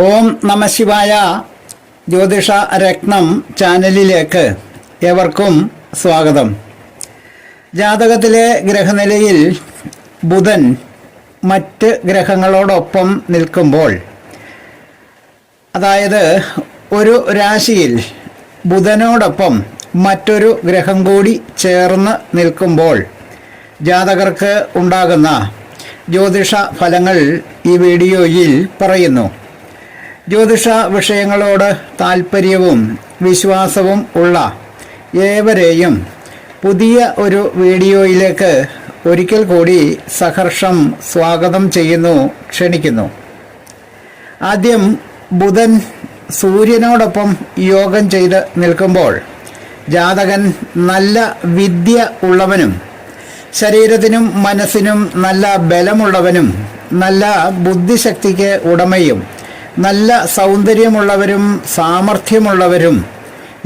ഓം നമഃശിവായ. ജ്യോതിഷ രത്നം ചാനലിലേക്ക് ഏവർക്കും സ്വാഗതം. ജാതകത്തിലെ ഗ്രഹനിലയിൽ ബുധൻ മറ്റ് ഗ്രഹങ്ങളോടൊപ്പം നിൽക്കുമ്പോൾ, അതായത് ഒരു രാശിയിൽ ബുധനോടൊപ്പം മറ്റൊരു ഗ്രഹം കൂടി ചേർന്ന് നിൽക്കുമ്പോൾ ജാതകർക്ക് ഉണ്ടാകുന്ന ജ്യോതിഷ ഫലങ്ങൾ ഈ വീഡിയോയിൽ പറയുന്നു. ജ്യോതിഷ വിഷയങ്ങളോട് താൽപ്പര്യവും വിശ്വാസവും ഉള്ള ഏവരെയും പുതിയ ഒരു വീഡിയോയിലേക്ക് ഒരിക്കൽ കൂടി സഹർഷം സ്വാഗതം ചെയ്യുന്നു, ക്ഷണിക്കുന്നു. ആദ്യം ബുധൻ സൂര്യനോടൊപ്പം യോഗം ചെയ്ത് നിൽക്കുമ്പോൾ ജാതകൻ നല്ല വിദ്യ ഉള്ളവനും ശരീരത്തിനും മനസ്സിനും നല്ല ബലമുള്ളവനും നല്ല ബുദ്ധിശക്തിക്ക് ഉടമയും നല്ല സൗന്ദര്യമുള്ളവരും സാമർഥ്യമുള്ളവരും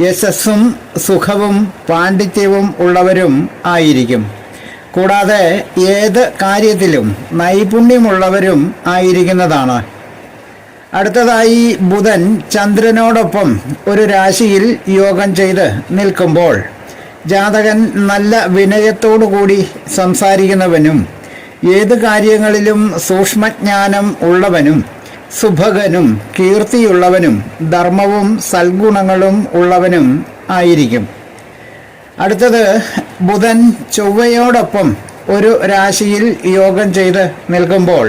യശസ്സും സുഖവും പാണ്ഡിത്യവും ഉള്ളവരും ആയിരിക്കും. കൂടാതെ ഏത് കാര്യത്തിലും നൈപുണ്യമുള്ളവരും ആയിരിക്കുന്നതാണ്. അടുത്തതായി ബുധൻ ചന്ദ്രനോടൊപ്പം ഒരു രാശിയിൽ യോഗം ചെയ്ത് നിൽക്കുമ്പോൾ ജാതകൻ നല്ല വിനയത്തോടുകൂടി സംസാരിക്കുന്നവനും ഏത് കാര്യങ്ങളിലും സൂക്ഷ്മജ്ഞാനം ഉള്ളവനും സുഭഗനും കീർത്തിയുള്ളവനും ധർമ്മവും സൽഗുണങ്ങളും ഉള്ളവനും ആയിരിക്കും. അടുത്തത് ബുധൻ ചൊവ്വയോടൊപ്പം ഒരു രാശിയിൽ യോഗം ചെയ്ത് നിൽക്കുമ്പോൾ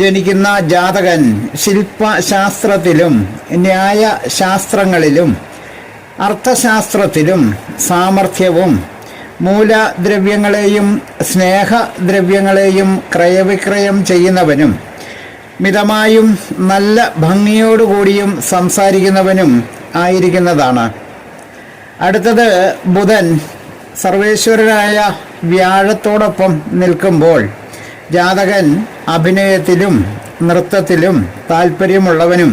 ജനിക്കുന്ന ജാതകൻ ശില്പശാസ്ത്രത്തിലും ന്യായശാസ്ത്രങ്ങളിലും അർത്ഥശാസ്ത്രത്തിലും സാമർഥ്യവും മൂലദ്രവ്യങ്ങളെയും സ്നേഹദ്രവ്യങ്ങളെയും ക്രയവിക്രയം ചെയ്യുന്നവനും മിതമായും നല്ല ഭംഗിയോടുകൂടിയും സംസാരിക്കുന്നവനും ആയിരിക്കുന്നതാണ്. അടുത്തത് ബുധൻ സർവേശ്വരനായ വ്യാഴത്തോടൊപ്പം നിൽക്കുമ്പോൾ ജാതകൻ അഭിനയത്തിലും നൃത്തത്തിലും താല്പര്യമുള്ളവനും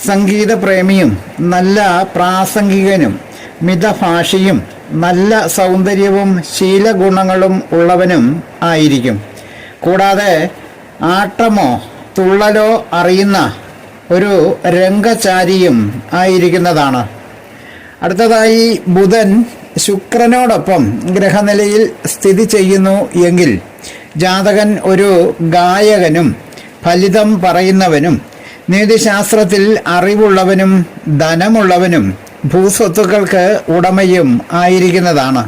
സംഗീതപ്രേമിയും നല്ല പ്രാസംഗികനും മിതഭാഷിയും നല്ല സൗന്ദര്യവും ശീലഗുണങ്ങളും ഉള്ളവനും ആയിരിക്കും. കൂടാതെ ആട്ടമോ തുള്ളലോ അറിയുന്ന ഒരു രംഗചാരിയും ആയിരിക്കുന്നതാണ്. അടുത്തതായി ബുധൻ ശുക്രനോടൊപ്പം ഗ്രഹനിലയിൽ സ്ഥിതി ചെയ്യുന്നു എങ്കിൽ ജാതകൻ ഒരു ഗായകനും ഫലിതം പറയുന്നവനും നീതിശാസ്ത്രത്തിൽ അറിവുള്ളവനും ധനമുള്ളവനും ഭൂസ്വത്തുക്കൾക്ക് ഉടമയും ആയിരിക്കുന്നതാണ്.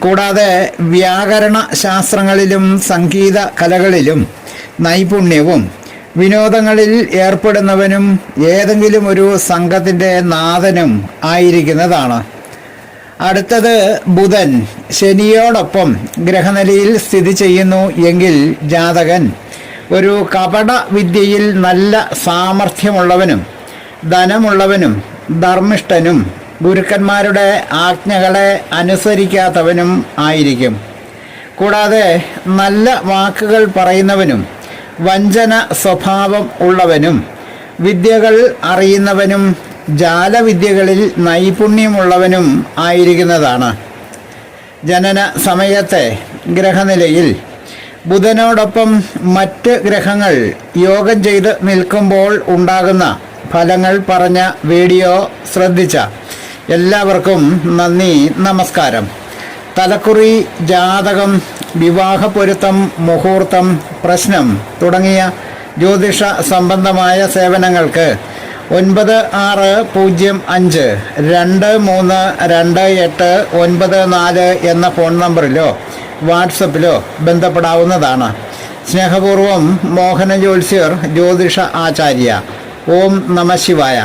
കൂടാതെ വ്യാകരണ ശാസ്ത്രങ്ങളിലും സംഗീത കലകളിലും നൈപുണ്യവും വിനോദങ്ങളിൽ ഏർപ്പെടുന്നവനും ഏതെങ്കിലും ഒരു സംഘത്തിൻ്റെ നാഥനും ആയിരിക്കുന്നതാണ്. അടുത്തത് ബുധൻ ശനിയോടൊപ്പം ഗ്രഹനിലയിൽ സ്ഥിതി ചെയ്യുന്നു എങ്കിൽ ജാതകൻ ഒരു കപട വിദ്യയിൽ നല്ല സാമർഥ്യമുള്ളവനും ധനമുള്ളവനും ധർമ്മിഷ്ഠനും ഗുരുക്കന്മാരുടെ ആജ്ഞകളെ അനുസരിക്കാത്തവനും ആയിരിക്കും. കൂടാതെ നല്ല വാക്കുകൾ പറയുന്നവനും വഞ്ചന സ്വഭാവം ഉള്ളവനും വിദ്യകൾ അറിയുന്നവനും ജാലവിദ്യകളിൽ നൈപുണ്യമുള്ളവനും ആയിരിക്കുന്നതാണ്. ജനന സമയത്തെ ഗ്രഹനിലയിൽ ബുധനോടൊപ്പം മറ്റ് ഗ്രഹങ്ങൾ യോഗം ചെയ്ത് നിൽക്കുമ്പോൾ ഉണ്ടാകുന്ന ഫലങ്ങൾ പറഞ്ഞ വീഡിയോ ശ്രദ്ധിച്ച എല്ലാവർക്കും നന്ദി, നമസ്കാരം. തലക്കുറി, ജാതകം, വിവാഹ പൊരുത്തം, മുഹൂർത്തം, പ്രശ്നം തുടങ്ങിയ ജ്യോതിഷ സംബന്ധമായ സേവനങ്ങൾക്ക് 9625232894 എന്ന ഫോൺ നമ്പറിലോ വാട്സപ്പിലോ ബന്ധപ്പെടാവുന്നതാണ്. സ്നേഹപൂർവം മോഹന ജ്യോത്സ്യർ, ജ്യോതിഷ ആചാര്യ. ഓം നമഃശിവായ.